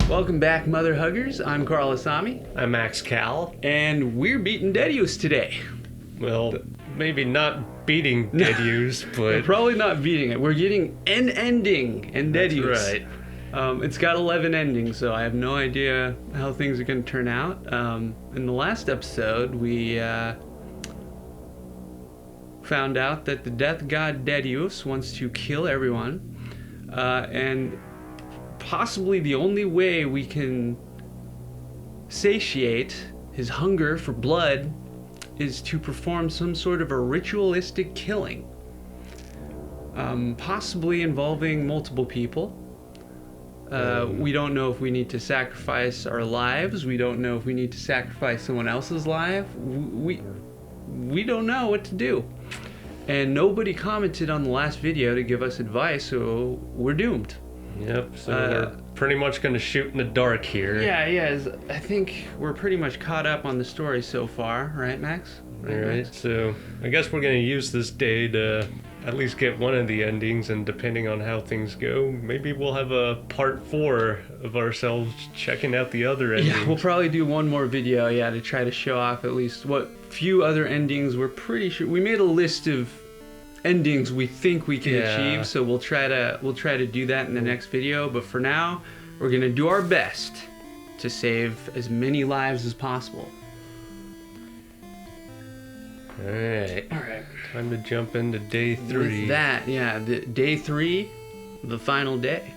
Welcome back, Mother Huggers. I'm Carl Asami. I'm Max Cal. And we're beating Deadeus today. Well, maybe not beating Deadeus, but... We're probably not beating it. We're getting an ending in Deadeus. That's right. It's got 11 endings, so I have no idea how things are going to turn out. In the last episode, we found out that the death god Deadeus wants to kill everyone, and possibly the only way we can satiate his hunger for blood is to perform some sort of a ritualistic killing, possibly involving multiple people. We don't know if we need to sacrifice our lives. We don't know if we need to sacrifice someone else's life. We don't know what to do. And nobody commented on the last video to give us advice, so we're doomed. Yep, so we're pretty much going to shoot in the dark here. Yeah, I think we're pretty much caught up on the story so far, right, Max? Right, so I guess we're going to use this day to at least get one of the endings, and depending on how things go, maybe we'll have a part 4 of ourselves checking out the other endings. Yeah, we'll probably do one more video, to try to show off at least what few other endings we're pretty sure. We made a list of endings we think we can achieve, so we'll try to do that in the next video. But for now, we're gonna do our best to save as many lives as possible. All right. Time to jump into day 3. With that, day 3, the final day.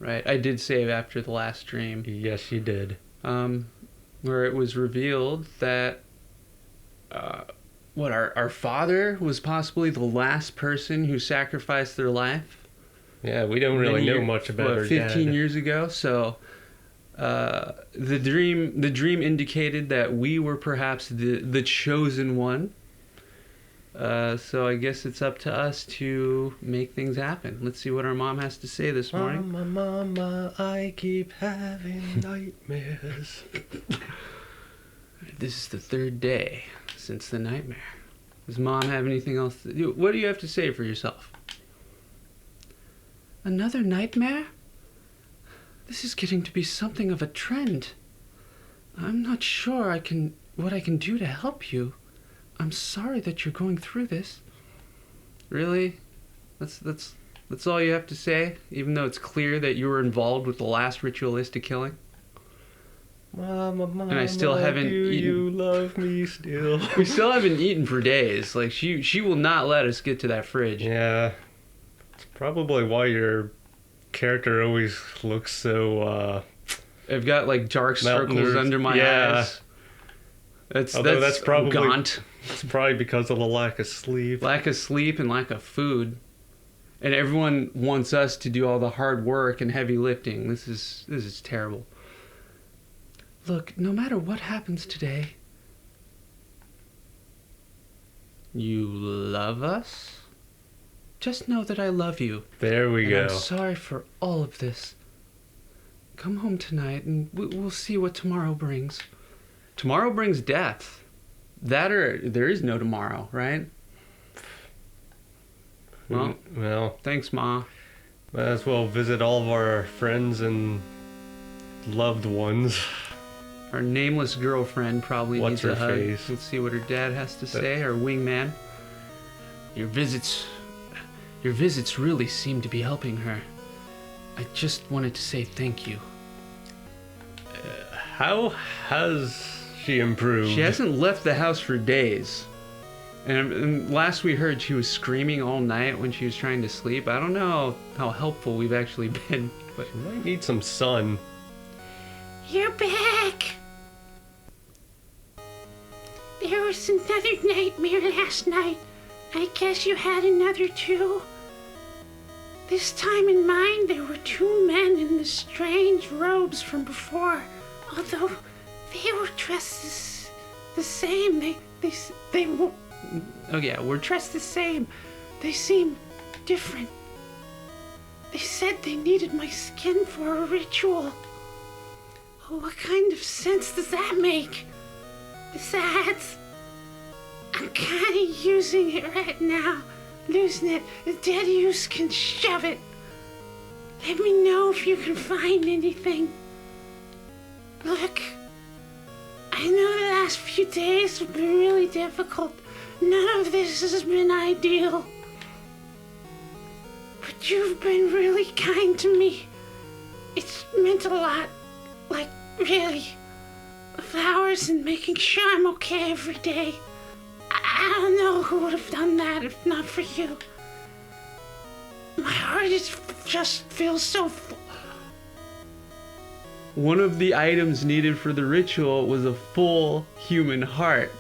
Right, I did save after the last stream. Yes, you did. Where it was revealed that our father was possibly the last person who sacrificed their life. Yeah, we don't really know much about her 15 dad. years ago. So the dream indicated that we were perhaps the chosen one. So I guess it's up to us to make things happen. Let's see what our mom has to say this morning. Mama, I keep having nightmares. This is the 3rd day since the nightmare. Does Mom have anything else to do? What do you have to say for yourself? Another nightmare? This is getting to be something of a trend. I'm not sure what I can do to help you. I'm sorry that you're going through this. Really? That's all you have to say, even though it's clear that you were involved with the last ritualistic killing? Mama, and I still haven't eaten. You love me still? We still haven't eaten for days. Like, she will not let us get to that fridge. Yeah. It's probably why your character always looks so I've got like dark circles under my eyes. That's probably gaunt. It's probably because of the lack of sleep. Lack of sleep and lack of food. And everyone wants us to do all the hard work and heavy lifting. This is terrible. Look, no matter what happens today, you love us? Just know that I love you. There we go. I'm sorry for all of this. Come home tonight and we'll see what tomorrow brings. Tomorrow brings death. That or there is no tomorrow, right? Well, thanks, Ma. Might as well visit all of our friends and loved ones. Our nameless girlfriend probably needs a hug. What's-her-face? Let's see what her dad has to say. Our wingman. Your visits really seem to be helping her. I just wanted to say thank you. How has she improved? She hasn't left the house for days. And last we heard, she was screaming all night when she was trying to sleep. I don't know how helpful we've actually been. But She might need some sun. You're back! There was another nightmare last night. I guess you had another too. This time in mine, there were 2 men in the strange robes from before. Although they were dressed the same, they were... oh yeah, we're dressed the same. They seemed different. They said they needed my skin for a ritual. Oh, what kind of sense does that make? Besides, I'm kind of using it right now. Losing it, the Deadeus can shove it. Let me know if you can find anything. Look, I know the last few days have been really difficult. None of this has been ideal. But you've been really kind to me. It's meant a lot. Like, really. The flowers and making sure I'm okay every day. I don't know who would have done that if not for you. My heart just feels so full. One of the items needed for the ritual was a full human heart.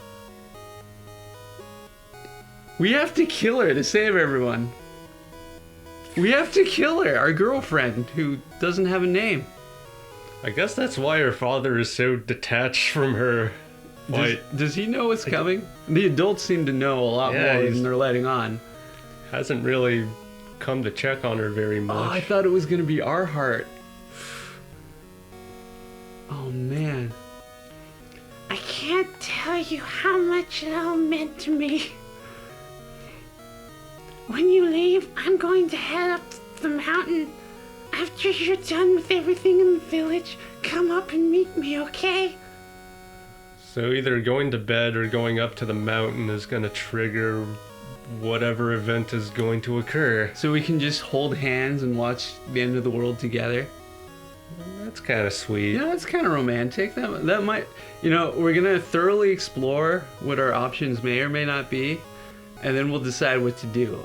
We have to kill her to save everyone. We have to kill her, our girlfriend, who doesn't have a name. I guess that's why her father is so detached from her. Does he know what's coming? The adults seem to know a lot more than they're letting on. Hasn't really come to check on her very much. Oh, I thought it was going to be our heart. Oh, man. I can't tell you how much it all meant to me. When you leave, I'm going to head up the mountain. After you're done with everything in the village, come up and meet me, okay? So either going to bed or going up to the mountain is going to trigger whatever event is going to occur. So we can just hold hands and watch the end of the world together. That's kind of sweet. Yeah, that's kind of romantic. That might, we're going to thoroughly explore what our options may or may not be, and then we'll decide what to do.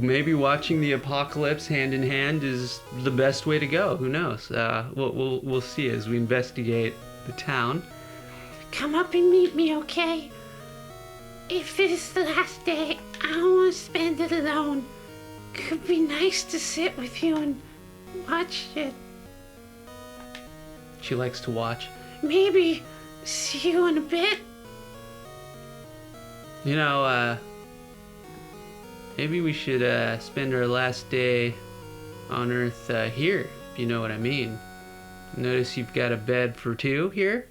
Maybe watching the apocalypse hand in hand is the best way to go. Who knows? We'll see as we investigate the town. Come up and meet me, okay? If this is the last day, I don't want to spend it alone. Could be nice to sit with you and watch it. She likes to watch. Maybe see you in a bit. Maybe we should spend our last day on Earth here, if you know what I mean. Notice you've got a bed for two here.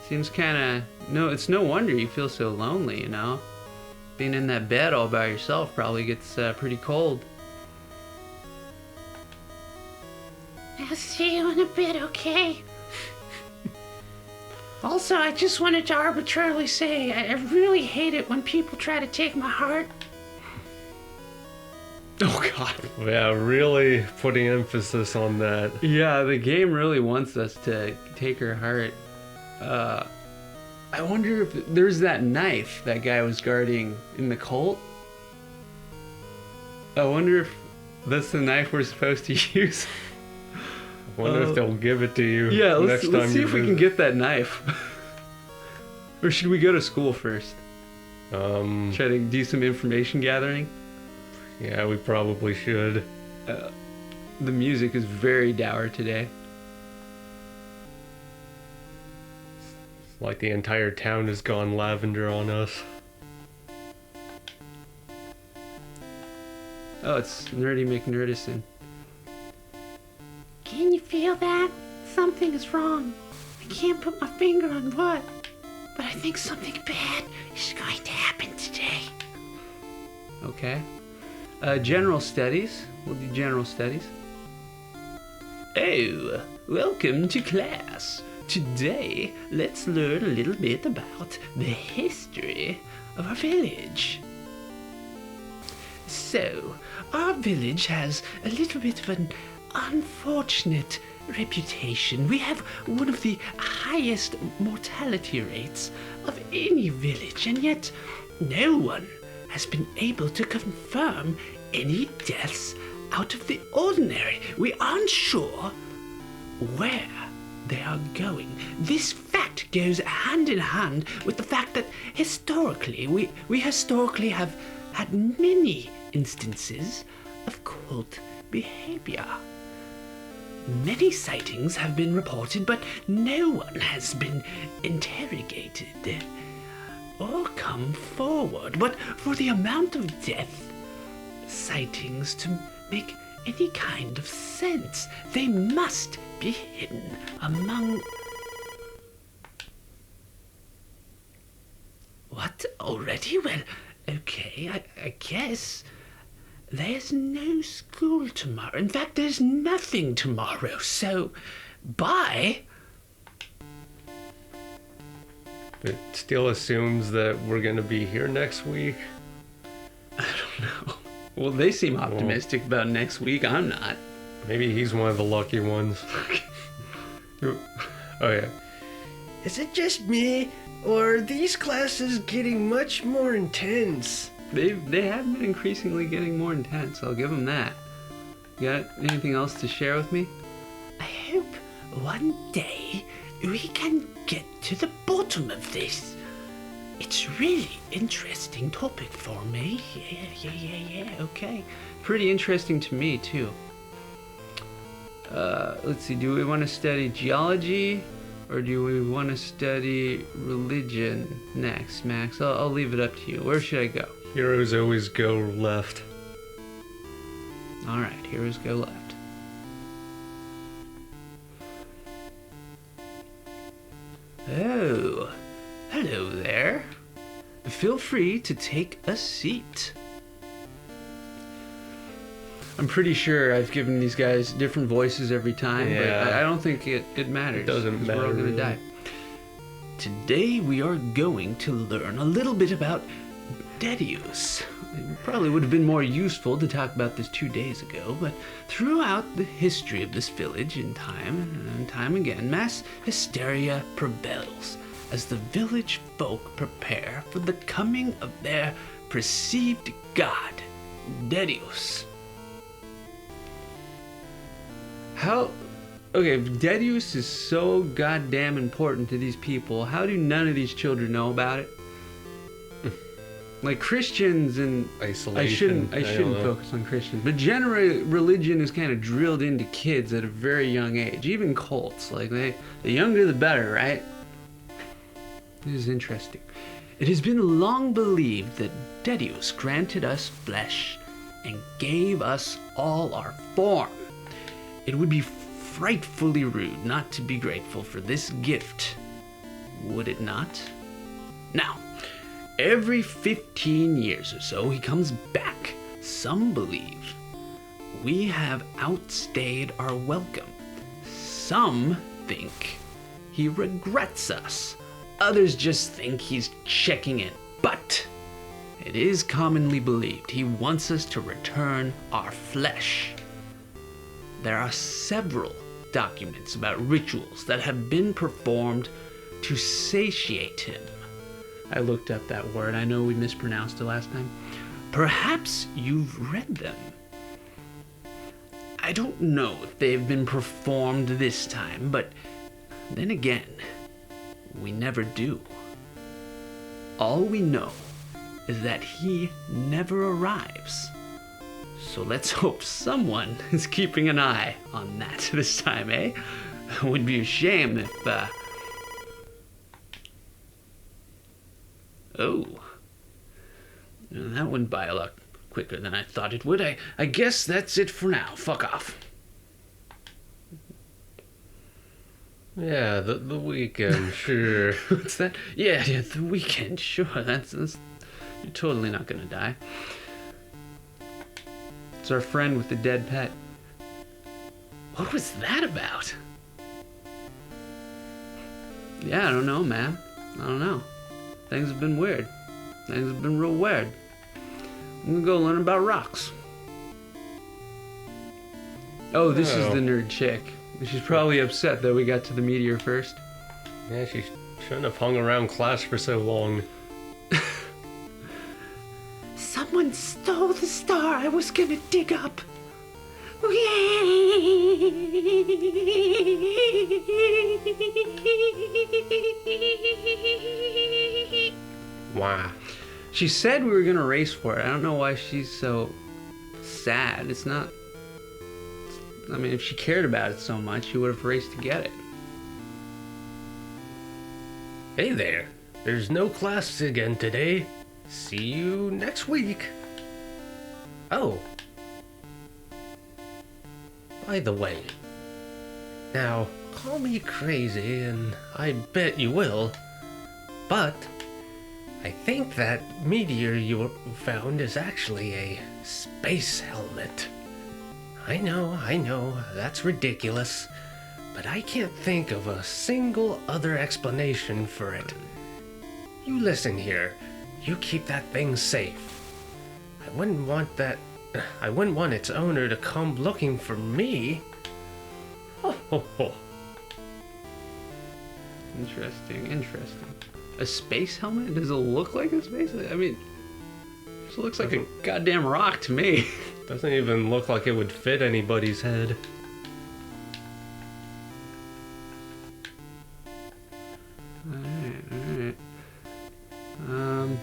Seems kind of... No, it's no wonder you feel so lonely, Being in that bed all by yourself probably gets pretty cold. I'll see you in a bit, okay? Also, I just wanted to arbitrarily say, I really hate it when people try to take my heart. Oh, God. Yeah, really putting emphasis on that. Yeah, the game really wants us to take her heart. I wonder if there's that knife that guy was guarding in the cult. I wonder if that's the knife we're supposed to use. I wonder if they'll give it to you. Yeah, let's see if we can get that knife. Or should we go to school first? Try to do some information gathering? Yeah, we probably should. The music is very dour today. It's like the entire town has gone lavender on us. Oh, it's Nerdy McNerdison. Can you feel that? Something is wrong. I can't put my finger on what, but I think something bad is going to happen today. Okay. General studies. We'll do general studies. Oh, welcome to class. Today, let's learn a little bit about the history of our village. So, our village has a little bit of an unfortunate reputation. We have one of the highest mortality rates of any village, and yet no one has been able to confirm any deaths out of the ordinary. We aren't sure where they are going. This fact goes hand in hand with the fact that historically, we historically have had many instances of cult behavior. Many sightings have been reported, but no one has been interrogated or come forward. But for the amount of death, sightings to make any kind of sense, they must be hidden among What? Already? Well, okay, I guess. There's no school tomorrow. In fact, there's nothing tomorrow, so bye. It still assumes that we're going to be here next week. I don't know. Well, they seem optimistic about next week. I'm not. Maybe he's one of the lucky ones. Oh, yeah. Is it just me, or are these classes getting much more intense? They have been increasingly getting more intense. I'll give them that. You got anything else to share with me? I hope one day we can get to the bottom of this. It's really interesting topic for me. Yeah, okay. Pretty interesting to me, too. Let's see, do we want to study geology, or do we want to study religion next, Max? I'll leave it up to you. Where should I go? Heroes always go left. Alright, heroes go left. Oh, hello there. Feel free to take a seat. I'm pretty sure I've given these guys different voices every time, Yeah. but I don't think it matters. It doesn't 'cause matter, We're all gonna really. die. Today we are going to learn a little bit about Deadeus. It probably would have been more useful to talk about this 2 days ago, but throughout the history of this village, in time and time again, mass hysteria prevails as the village folk prepare for the coming of their perceived god, Deadeus. Okay, if Deadeus is so goddamn important to these people, how do none of these children know about it? Like Christians and Isolation. I shouldn't focus on Christians, but generally religion is kind of drilled into kids at a very young age. Even cults, like the younger the better, right? This is interesting. It has been long believed that Deadeus granted us flesh and gave us all our form. It would be frightfully rude not to be grateful for this gift, would it not? Now, every 15 years or so, he comes back. Some believe we have outstayed our welcome. Some think he regrets us. Others just think he's checking in. But it is commonly believed he wants us to return our flesh. There are several documents about rituals that have been performed to satiate him. I looked up that word. I know we mispronounced it last time. Perhaps you've read them. I don't know if they've been performed this time, but then again, we never do. All we know is that he never arrives. So let's hope someone is keeping an eye on that this time, eh? It would be a shame if, Oh. That went by a lot quicker than I thought it would. I guess that's it for now. Fuck off. Yeah, the weekend, sure. What's that? Yeah, the weekend, sure. That's you're totally not gonna die. It's our friend with the dead pet. What was that about? Yeah, I don't know, man. I don't know. Things have been weird. Things have been real weird. I'm gonna go learn about rocks. Oh, this is the nerd chick. She's probably upset that we got to the meteor first. Yeah, she shouldn't have hung around class for so long. Someone stole the star I was gonna dig up. Wow. She said we were gonna race for it. I don't know why she's so sad. It's not... I mean, if she cared about it so much, she would have raced to get it. Hey there. There's no class again today. See you next week. Oh. By the way. Now, call me crazy, and I bet you will. But I think that meteor you found is actually a space helmet. I know, that's ridiculous, but I can't think of a single other explanation for it. You listen here, you keep that thing safe. I wouldn't want its owner to come looking for me. Ho, ho, ho. Interesting. A space helmet? Does it look like a space? I mean, it looks like a goddamn rock to me. Doesn't even look like it would fit anybody's head. Alright.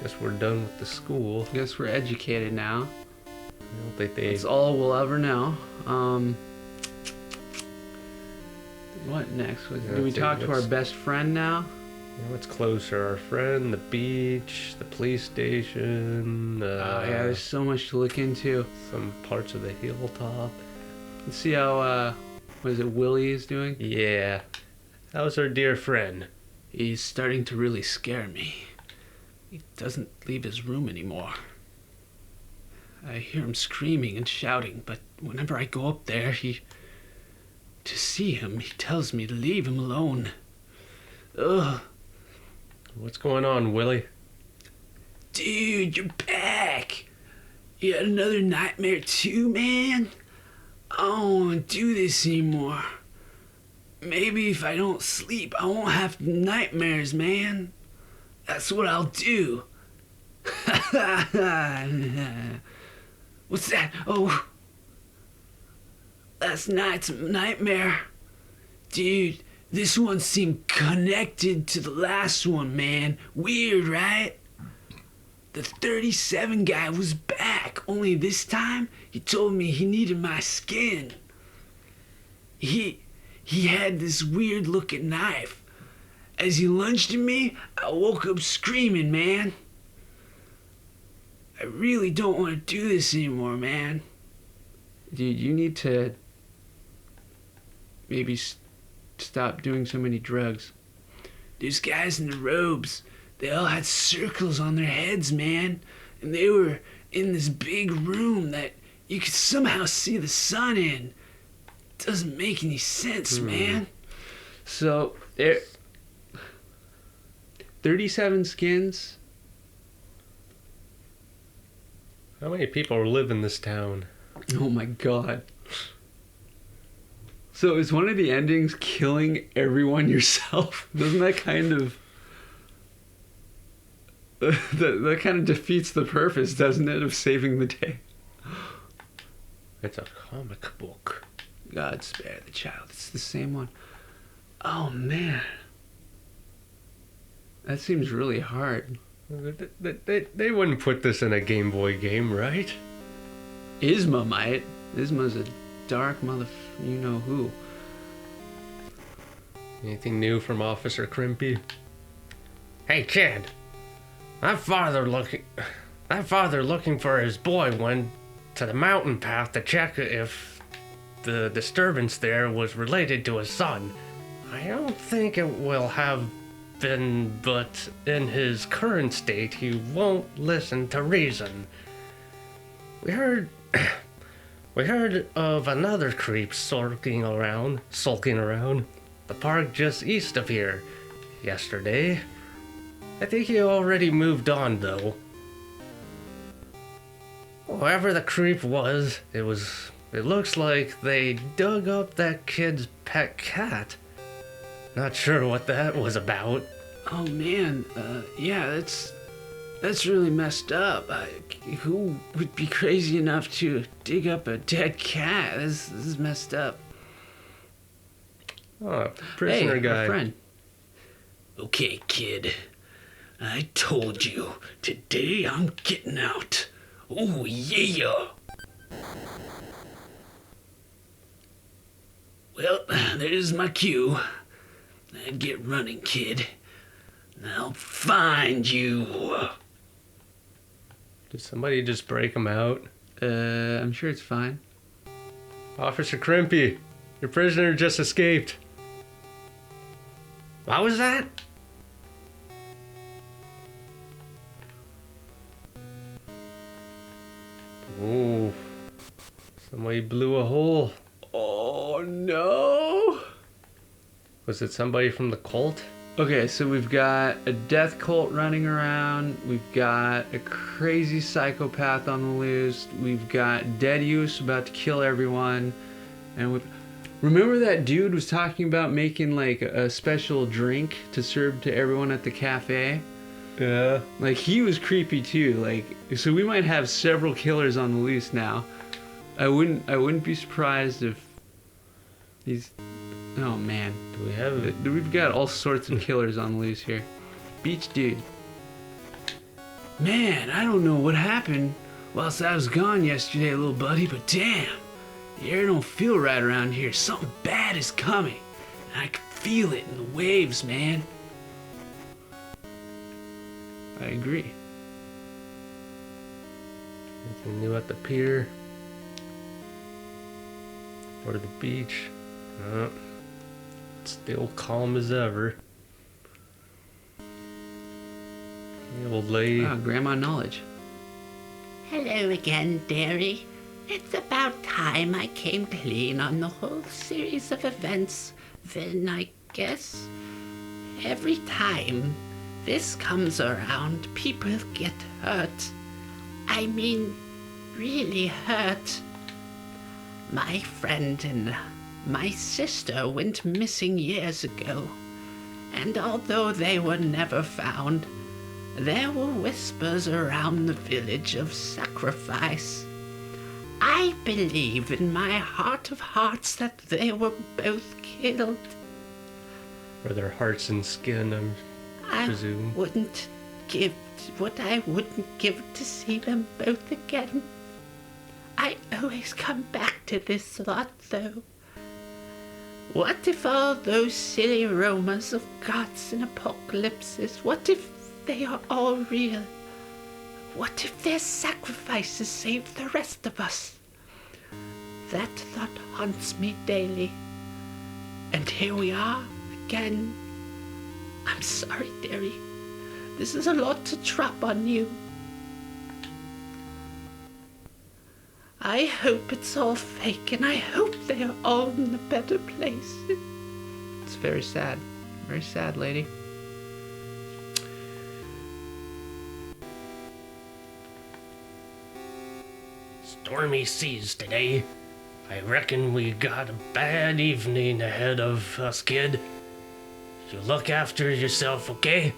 Guess we're done with the school. Guess we're educated now. I don't think they... That's all we'll ever know. What next? Do we talk to our best friend now? What's closer? Our friend, the beach, the police station. Oh yeah, there's so much to look into. Some parts of the hilltop. Let's see how, Willie is doing? Yeah. How's our dear friend? He's starting to really scare me. He doesn't leave his room anymore. I hear him screaming and shouting, but whenever I go up there, to see him, he tells me to leave him alone. Ugh. What's going on, Willie? Dude, you're back. You had another nightmare too, man? I don't want to do this anymore. Maybe if I don't sleep, I won't have nightmares, man. That's what I'll do. What's that? Oh. Last night's nightmare. Dude, this one seemed connected to the last one, man. Weird, right? The 37 guy was back, only this time he told me he needed my skin. He had this weird looking knife. As he lunged at me, I woke up screaming, man. I really don't want to do this anymore, man. Dude, you need to maybe stop doing so many drugs. There's guys in the robes. They all had circles on their heads, man. And they were in this big room that you could somehow see the sun in. Doesn't make any sense, man. So, there... 37 skins. How many people live in this town? Oh my god. So is one of the endings killing everyone yourself? Doesn't that kind of... that kind of defeats the purpose, doesn't it, of saving the day? It's a comic book. God spare the child. It's the same one. Oh, man. That seems really hard. They wouldn't put this in a Game Boy game, right? Izma might. Izma's a dark you-know-who. Anything new from Officer Crimpy? Hey, kid. That father looking for his boy went to the mountain path to check if the disturbance there was related to his son. I don't think it will have been, but in his current state, he won't listen to reason. We heard of another creep sulking around the park just east of here yesterday. I think he already moved on, though. Whoever the creep was, it looks like they dug up that kid's pet cat. Not sure what that was about. Oh man, yeah, that's really messed up. Who would be crazy enough to dig up a dead cat? This is messed up. Oh, prisoner guy. Our friend. Okay, kid. I told you, today I'm getting out. Oh, yeah. Well, there's my cue. Now get running, kid. I'll find you. Did somebody just break him out? I'm sure it's fine. Officer Crimpy, your prisoner just escaped. What was that? Ooh. Somebody blew a hole. Oh no! Was it somebody from the cult? Okay, so we've got a death cult running around. We've got a crazy psychopath on the loose. We've got Deadeus about to kill everyone. And remember that dude was talking about making like a special drink to serve to everyone at the cafe? Yeah. Like he was creepy too. Like, so we might have several killers on the loose now. I wouldn't be surprised if these. Oh man, Do we have it? we've got all sorts of killers on the loose here. Beach dude. Man, I don't know what happened whilst I was gone yesterday, little buddy, but damn, the air don't feel right around here. Something bad is coming, and I can feel it in the waves, man. I agree. Anything new at the pier? Or the beach? Still calm as ever. The old lady. Ah, grandma knowledge. Hello again, dearie. It's about time I came clean on the whole series of events. Then I guess every time this comes around, people get hurt. I mean, really hurt. My friend and my sister went missing years ago, and although they were never found, there were whispers around the village of sacrifice. I believe in my heart of hearts that they were both killed. For their hearts and skin, I presume. wouldn't give what I wouldn't give to see them both again. I always come back to this thought, though. What if all those silly rumors of gods and apocalypses, what if they are all real? What if their sacrifices save the rest of us? That thought haunts me daily. And here we are, again. I'm sorry, dearie. This is a lot to drop on you. I hope it's all fake, and I hope they are all in a better place. It's very sad. Very sad, lady. Stormy seas today. I reckon we got a bad evening ahead of us, kid. You look after yourself, okay?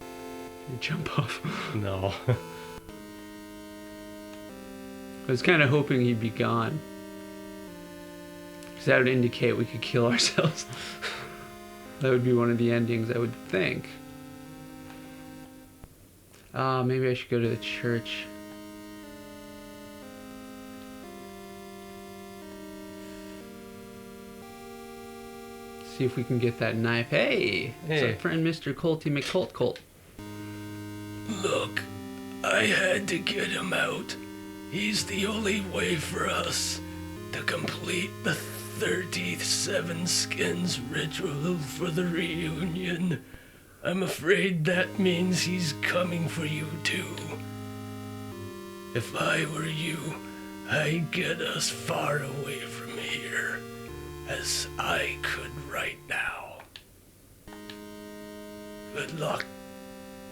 You jump off. No. I was kind of hoping he'd be gone. Because that would indicate we could kill ourselves. That would be one of the endings, I would think. Maybe I should go to the church. See if we can get that knife. Hey! It's Hey. our friend Mr. Colty McColt. Look, I had to get him out. He's the only way for us to complete the 37 skins ritual for the reunion. I'm afraid that means he's coming for you too. If I were you, I'd get us far away from here, as I could right now. Good luck,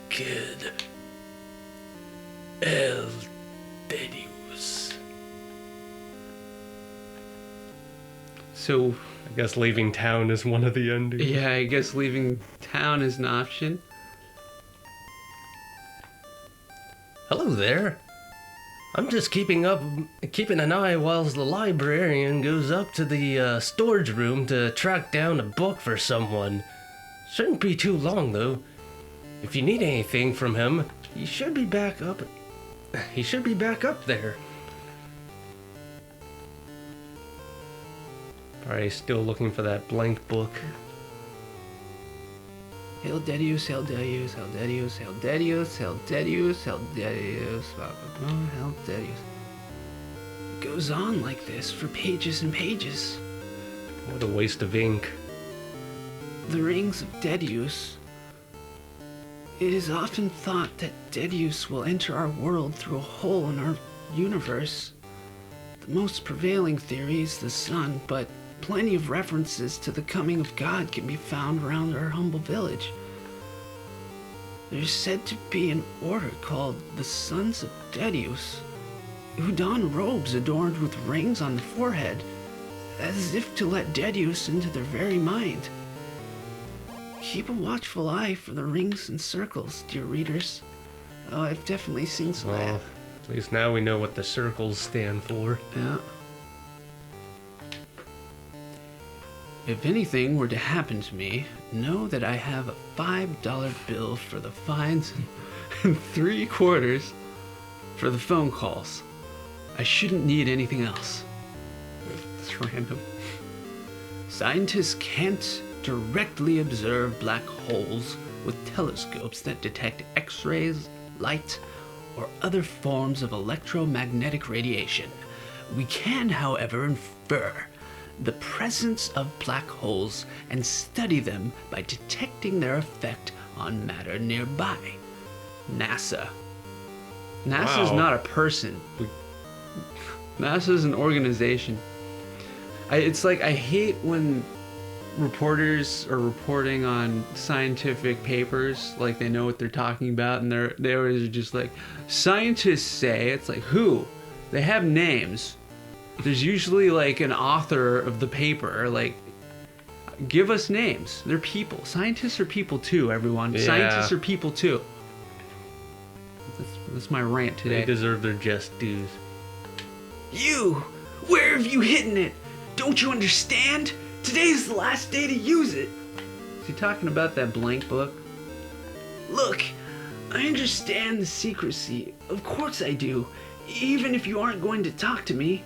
kid. El Deadeus. So, I guess leaving town is one of the endings. yeah, I guess leaving town is an option. Hello there. I'm just keeping an eye whilst the librarian goes up to the storage room to track down a book for someone. Shouldn't be too long though. If you need anything from him, he should be back up. He should be back up there. Probably still looking for that blank book. Hail Deadeus, Hail Deadeus, Hail Deadeus, Hail Deadeus, Hail Deadeus, Hail Deadeus, Hail Deadeus. It goes on like this for pages and pages. What a waste of ink. The rings of Deadeus. It is often thought that Deadeus will enter our world through a hole in our universe. The most prevailing theory is the sun, but plenty of references to the coming of God can be found around our humble village. There's said to be an order called the Sons of Deadeus, who don robes adorned with rings on the forehead, as if to let Deadeus into their very mind. Keep a watchful eye for the rings and circles, dear readers. Oh, I've definitely seen some. Well, at least now we know what the circles stand for. Yeah. If anything were to happen to me, know that I have a $5 bill for the fines and 3/4 for the phone calls. I shouldn't need anything else. It's random. Scientists can't directly observe black holes with telescopes that detect X-rays, light, or other forms of electromagnetic radiation. We can, however, infer the presence of black holes and study them by detecting their effect on matter nearby. NASA. NASA's Wow. not a person. NASA's an organization. It's like I hate when reporters are reporting on scientific papers, like they know what they're talking about, and they always are just like, scientists say. It's like, who? They have names. There's usually like an author of the paper. Like, give us names. They're people. Scientists are people too, everyone. Yeah. Scientists are people too. That's my rant They today. deserve their just dues. You! Where have you hidden it? Don't you understand? Today's the last day to use it. Is he talking about that blank book? Look, I understand the secrecy. Of course I do. Even if you aren't going to talk to me,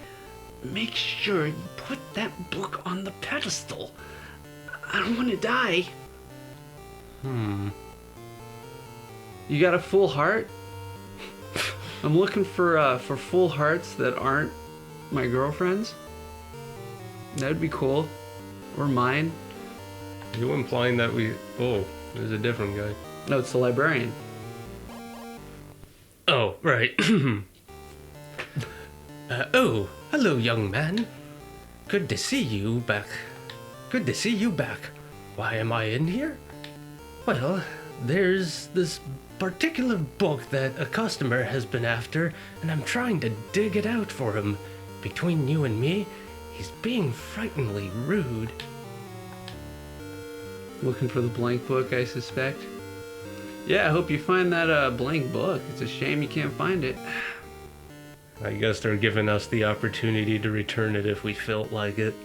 make sure you put that book on the pedestal. I don't want to die. You got a full heart? I'm looking for full hearts that aren't my girlfriend's. That would be cool. Or mine. Are you implying that we... Oh, there's a different guy. No, it's the librarian. Oh, right. Oh, hello, young man. Good to see you back. Good to see you back. Why am I in here? Well, there's this particular book that a customer has been after, and I'm trying to dig it out for him. Between you and me, he's being frighteningly rude. Looking for the blank book, I suspect. Yeah, I hope you find that blank book. It's a shame you can't find it. I guess they're giving us the opportunity to return it if we felt like it.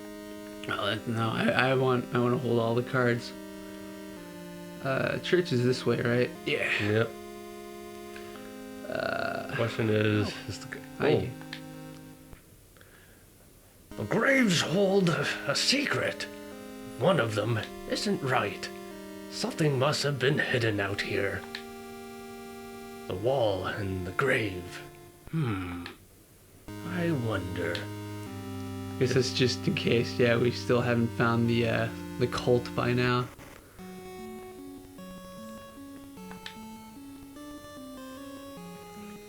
Oh, no, I want to hold all the cards. Church is this way, right? Yeah. Yep. Question is Hi. The graves hold a secret. One of them isn't right. Something must have been hidden out here. The wall and the grave. I wonder. Guess that's just in case. Yeah, we still haven't found the cult by now.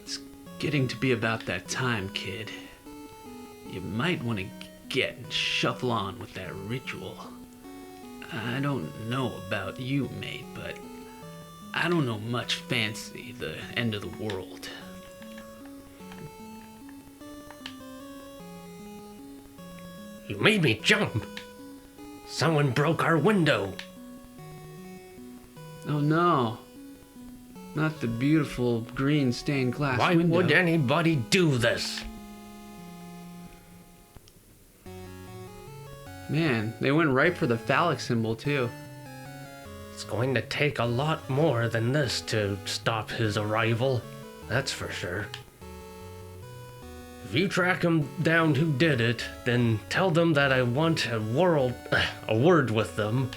It's getting to be about that time, kid. You might want to get and shuffle on with that ritual. I don't know about you, mate, but I don't know much fancy the end of the world. You made me jump. Someone broke our window. Oh no. Not the beautiful green stained glass Why window. would anybody do this? Man, they went right for the phallic symbol too. It's going to take a lot more than this to stop his arrival. That's for sure. If you track him down who did it, then tell them that I want a word with them.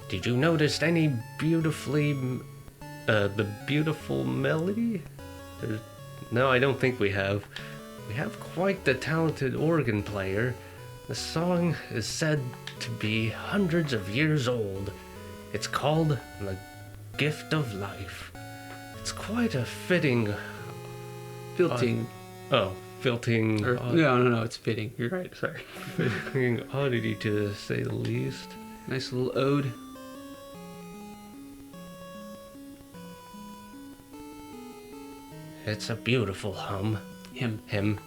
Did you notice any the beautiful melody? No, I don't think we have. We have quite the talented organ player. The song is said to be hundreds of years old. It's called The Gift of Life. It's quite a fitting Filting. Oh, filting. No, it's fitting. You're right, sorry. Fitting oddity to say the least. Nice little ode. It's a beautiful hum. Him.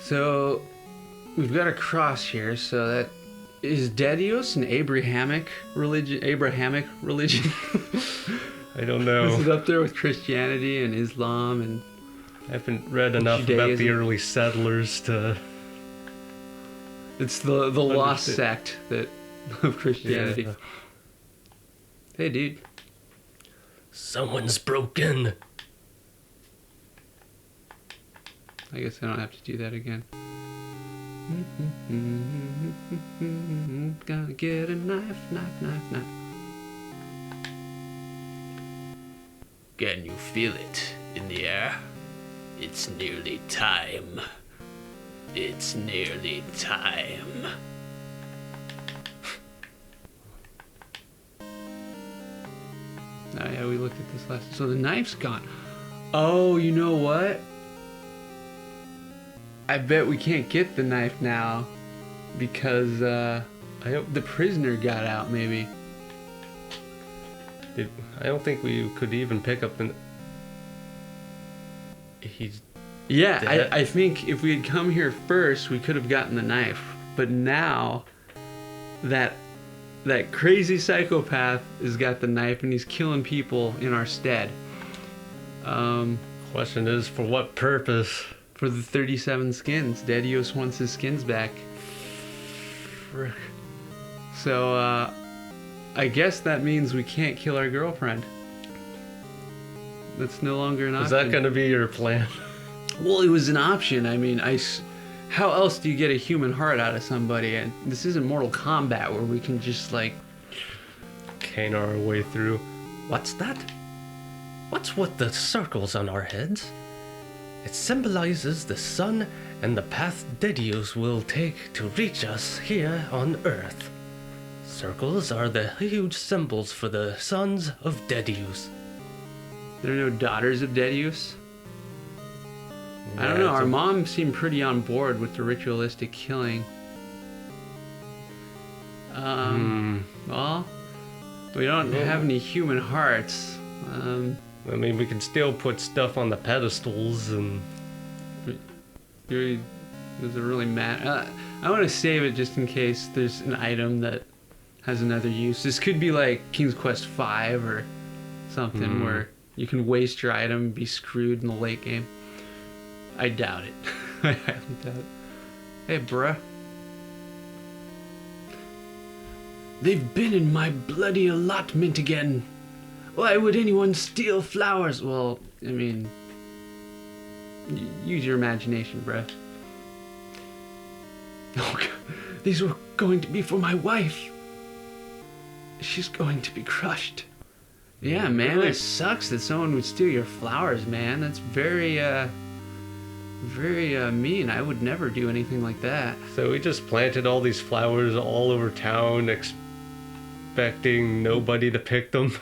So, we've got a cross here, so that is Deadeus an Abrahamic religion? I don't know. Is it up there with Christianity and Islam and I haven't read enough about the Judaism? early settlers to... It's the lost sect that of Christianity. Yeah. Hey, dude. Someone's broken. I guess I don't have to do that again. Gonna get a knife. Can you feel it in the air? It's nearly time. It's nearly time. Oh yeah, we looked at this last. So the knife's gone. Oh, you know what? I bet we can't get the knife now because the prisoner got out. Maybe. I don't think we could even pick up the... He's... Yeah, dead. I think if we had come here first, we could have gotten the knife. But now, that crazy psychopath has got the knife and he's killing people in our stead. Question is, for what purpose? For the 37 skins. Deadeus wants his skins back. So, I guess that means we can't kill our girlfriend. That's no longer an option. Is that going to be your plan? Well, it was an option. I mean, how else do you get a human heart out of somebody? And this isn't Mortal Kombat where we can just like Cane our way through. What's that? What's with the circles on our heads? It symbolizes the sun and the path Deadeus will take to reach us here on Earth. Circles are the huge symbols for the sons of Deadeus. There are no daughters of Deadeus. I don't know. Yeah, Our mom seemed pretty on board with the ritualistic killing. Well, we don't have any human hearts. I mean, we can still put stuff on the pedestals and... Does it really matter? I want to save it just in case there's an item that has another use. This could be like King's Quest V or something where you can waste your item and be screwed in the late game. I doubt it. I highly doubt it. Hey, bruh. They've been in my bloody allotment again. Why would anyone steal flowers? Well, I mean, use your imagination, bruh. Oh, God. These were going to be for my wife. She's going to be crushed. Yeah, man, it sucks that someone would steal your flowers, man. That's very mean. I would never do anything like that. So we just planted all these flowers all over town, expecting nobody to pick them.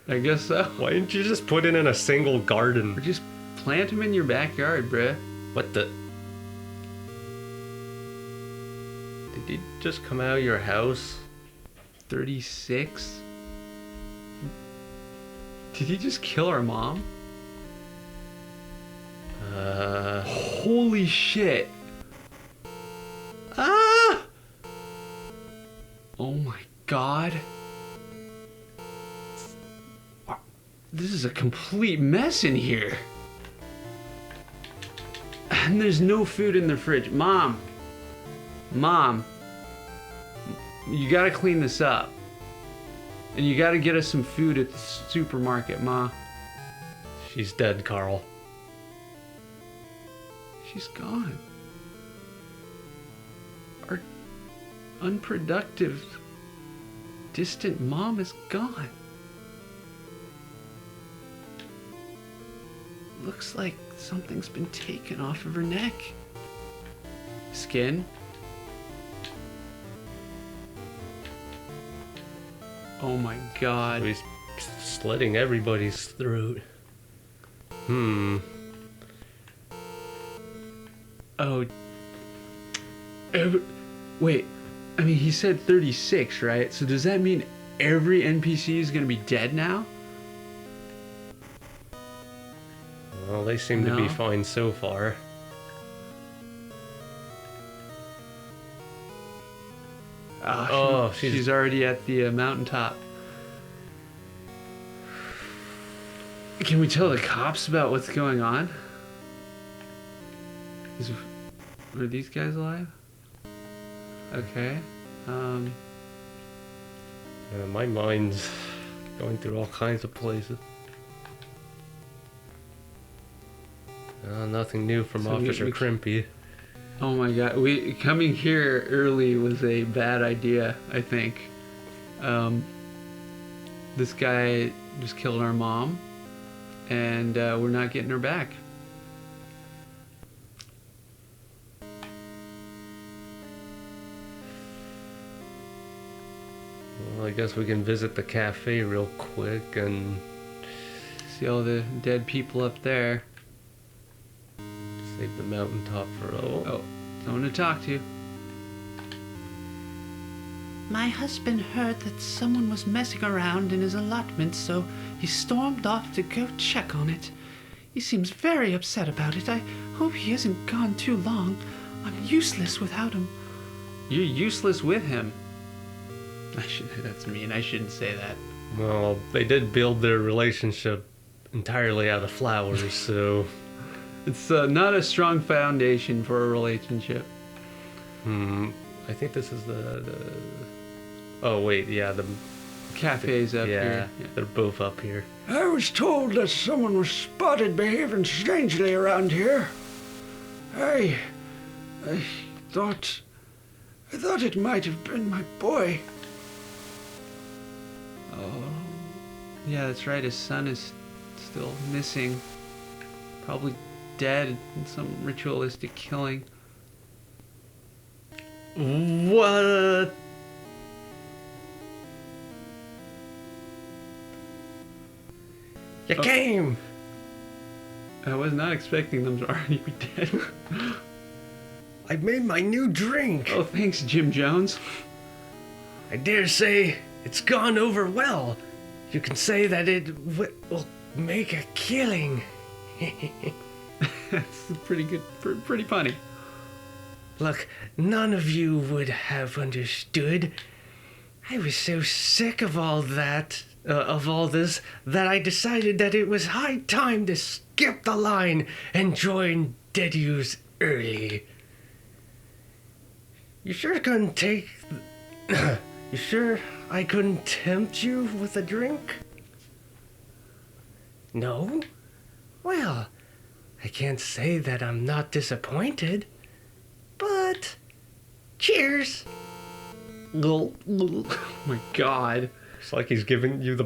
I guess so. Why didn't you just put it in a single Or garden? just plant them in your backyard, bruh. What the... Did he just come out of your house? 36? Did he just kill our mom? Holy shit. Ah! Oh my god. This is a complete mess in here. And there's no food in the fridge. Mom, you gotta clean this up. And you gotta get us some food at the supermarket, Ma. She's dead, Carl. She's gone. Our unproductive, distant mom is gone. Looks like something's been taken off of her neck. Skin? Oh my god. He's slitting everybody's throat. Oh. Wait. I mean, he said 36, right? So does that mean every NPC is going to be dead now? Well, they seem to be fine so far. Oh, she's already at the mountaintop. Can we tell the cops about what's going on? Are these guys alive? Okay. My mind's going through all kinds of places. Nothing new from Officer Crimpy. Oh my god, coming here early was a bad idea, I think. This guy just killed our mom, and we're not getting her back. Well, I guess we can visit the cafe real quick and see all the dead people up there. Save the mountaintop for a little. Oh, someone to talk to. My husband heard that someone was messing around in his allotment, so he stormed off to go check on it. He seems very upset about it. I hope he hasn't gone too long. I'm useless without him. You're useless with him. That's mean. I shouldn't say that. Well, they did build their relationship entirely out of flowers, so... It's not a strong foundation for a relationship. I think this is the... Oh, wait, yeah, the... Cafe's up here. Yeah, they're both up here. I was told that someone was spotted behaving strangely around here. I thought it might have been my boy. Oh, yeah, that's right. His son is still missing. Probably dead in some ritualistic killing. What? You came! I was not expecting them to already be dead. I made my new drink. Oh, thanks, Jim Jones. I dare say it's gone over well. You can say that it will make a killing. That's pretty good, pretty funny. Look, none of you would have understood. I was so sick of all this, that I decided that it was high time to skip the line and join Deadeus early. You sure couldn't take... You sure I couldn't tempt you with a drink? No? Well, I can't say that I'm not disappointed. But, cheers. Oh my god. It's like he's giving you the...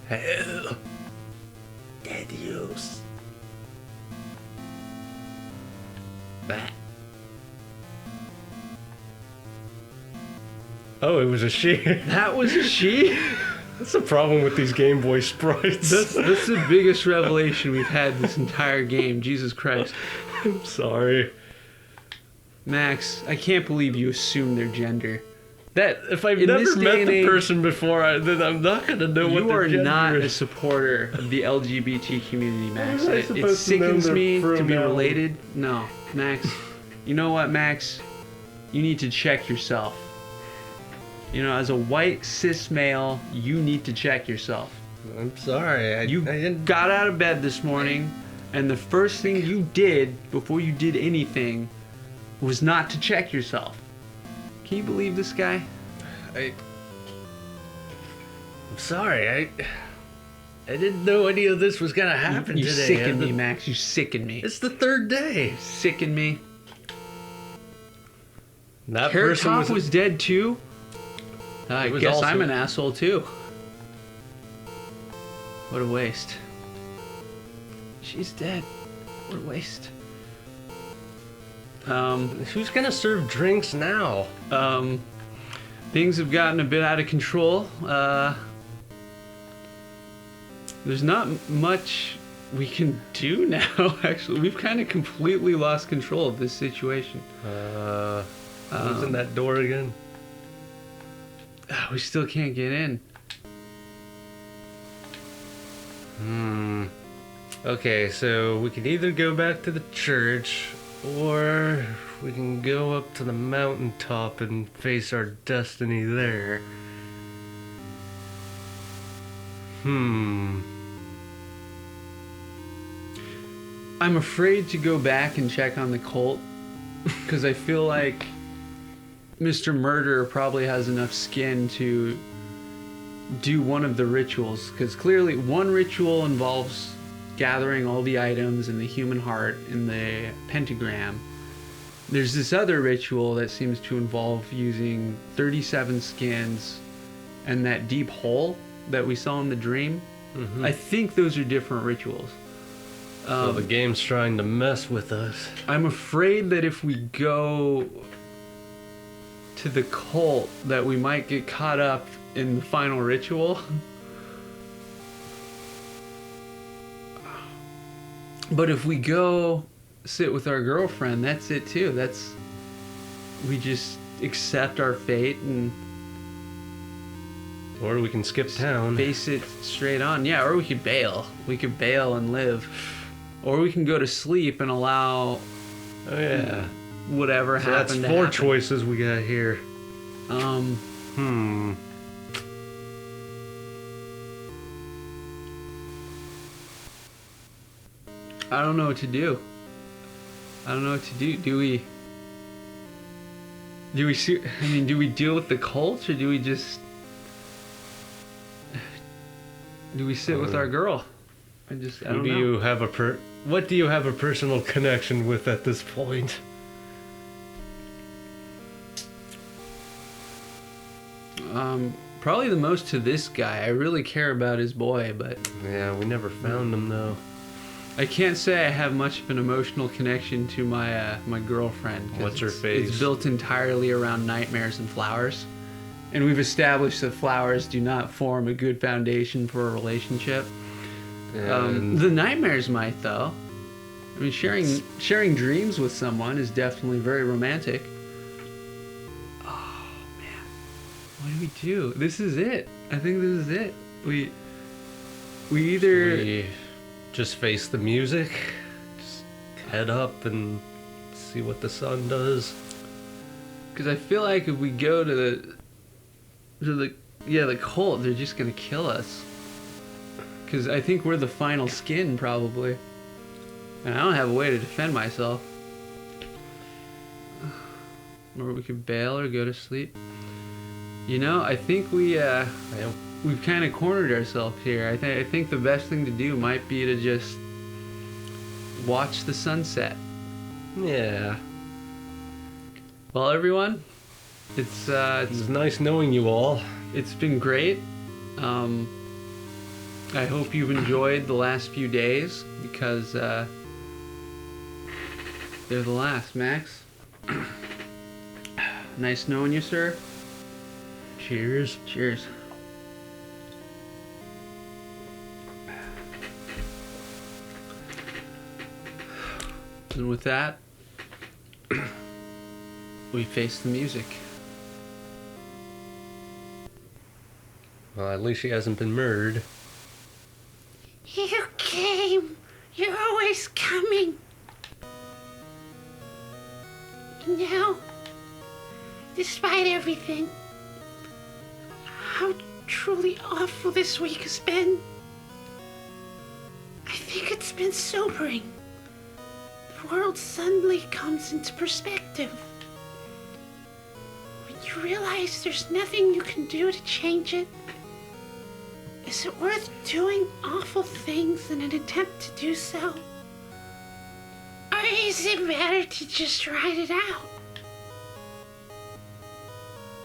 Hell. Deadeus. Bah. Oh, it was a she. That was a she? That's the problem with these Game Boy sprites. That's the biggest revelation we've had this entire game. Jesus Christ. I'm sorry. Max, I can't believe you assumed their gender. That if I've In never this day met and the age, person before, then I'm not gonna know what You their are gender not a is. supporter of the LGBT community, Max. How am I It supposed to know sickens their me to be pronoun? related. No, Max. You know what, Max? You need to check yourself. You know, as a white cis male, you need to check yourself. I'm sorry. I You didn't. got out of bed this morning, and the first thing you did before you did anything was not to check yourself. Can you believe this guy? I'm sorry. I didn't know any of this was gonna happen You today. sicken me, Max. You sicken me. It's the third day. Sicken me. That Carrot person Top was dead too? I was guess also- I'm an asshole too. What a waste. She's dead. What a waste. Who's gonna serve drinks now? Things have gotten a bit out of control. There's not much we can do now, actually. We've kind of completely lost control of this situation. Who's in that door again? We still can't get in. Okay, so we could either go back to the church, or we can go up to the mountaintop and face our destiny there. I'm afraid to go back and check on the cult, because I feel like Mr. Murderer probably has enough skin to do one of the rituals, because clearly one ritual involves gathering all the items and the human heart and the pentagram. There's this other ritual that seems to involve using 37 skins and that deep hole that we saw in the dream. I think those are different rituals. So the game's trying to mess with us. I'm afraid that if we go to the cult, that we might get caught up in the final ritual. But if we go sit with our girlfriend, that's it too. We just accept our fate and Or we can skip town. face it straight on. Yeah, or we could bail. We could bail and live. Or we can go to sleep and allow Oh yeah. whatever So that's happened to four happen. choices we got here. I don't know what to do. Do we do we deal with the cult, or do we sit with our girl? I don't know. You have what do you have a personal connection with at this point? Probably the most to this guy. I really care about his boy, but Yeah, we never found him though. I can't say I have much of an emotional connection to my girlfriend. 'Cause What's her it's face? built entirely around nightmares and flowers. And we've established that flowers do not form a good foundation for a relationship. And The nightmares might, though. I mean, sharing dreams with someone is definitely very romantic. Oh, man. What do we do? This is it. I think this is it. We either... we just face the music, just head up and see what the sun does. Because I feel like if we go to the cult, they're just gonna kill us. Because I think we're the final skin, probably. And I don't have a way to defend myself. Or we could bail or go to sleep. You know, I think we've kind of cornered ourselves here. I think the best thing to do might be to just watch the sunset. Yeah. Well, everyone, it's nice knowing you all. It's been great. I hope you've enjoyed the last few days, because they're the last. Max, nice knowing you, sir. Cheers. Cheers. And with that, we face the music. Well, at least she hasn't been murdered. You came. You're always coming. And now, despite everything, how truly awful this week has been, I think it's been sobering. The world suddenly comes into perspective. When you realize there's nothing you can do to change it, is it worth doing awful things in an attempt to do so? Or is it better to just ride it out?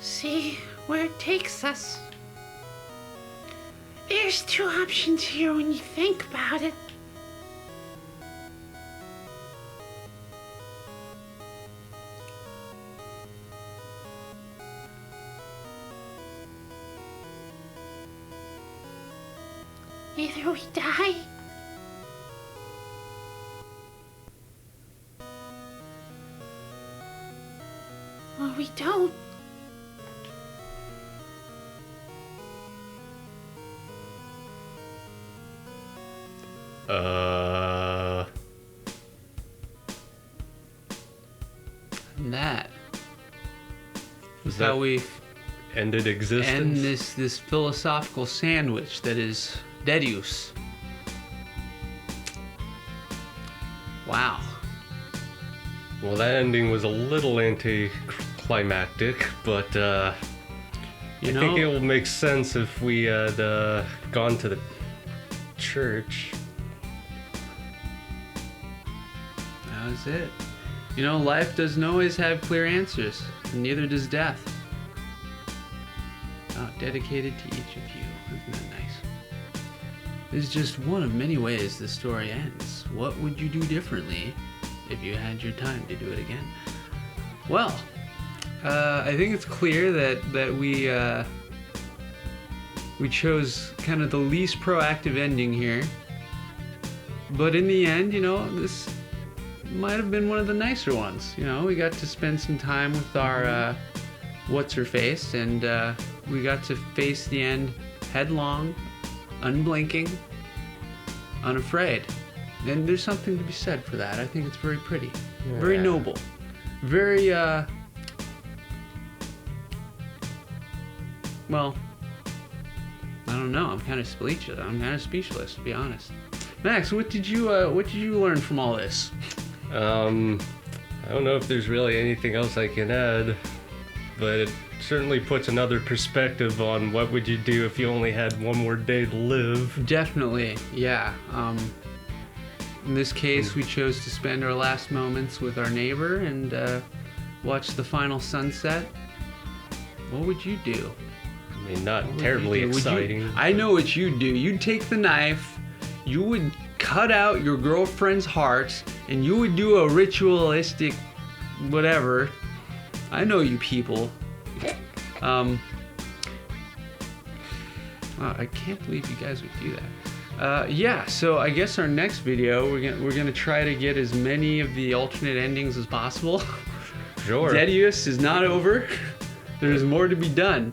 See where it takes us. There's two options here when you think about it. Either we die, or we don't. And that is that how we ended existence. end this philosophical sandwich that is Deadeus. Wow. Well, that ending was a little anticlimactic, but I think it will make sense if we had gone to the church. That was it. You know, life doesn't always have clear answers, and neither does death. Oh, dedicated to each of you. Isn't that nice? This is just one of many ways this story ends. What would you do differently if you had your time to do it again? Well, I think it's clear that we chose kind of the least proactive ending here. But in the end, you know, this might have been one of the nicer ones. You know, we got to spend some time with our what's-her-face, and we got to face the end headlong, unblinking, unafraid. And there's something to be said for that. I think it's very pretty, very noble, very, well, I don't know. I'm kind of speechless. To be honest. Max, what did you learn from all this? I don't know if there's really anything else I can add, but it certainly puts another perspective on what would you do if you only had one more day to live. Definitely, yeah. In this case, we chose to spend our last moments with our neighbor and watch the final sunset. What would you do? I mean, not terribly exciting. I know what you'd do. You'd take the knife, you would cut out your girlfriend's heart, and you would do a ritualistic whatever. I know you people. Wow, I can't believe you guys would do that. Yeah, so I guess our next video, we're gonna try to get as many of the alternate endings as possible. Sure. Deadeus is not over. There's more to be done.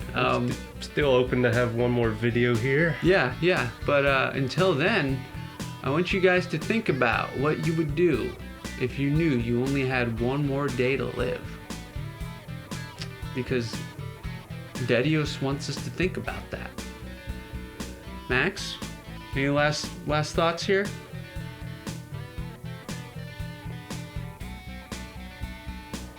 Still open to have one more video here. Yeah. But until then, I want you guys to think about what you would do if you knew you only had one more day to live. Because Deadeus wants us to think about that. Max, any last thoughts here?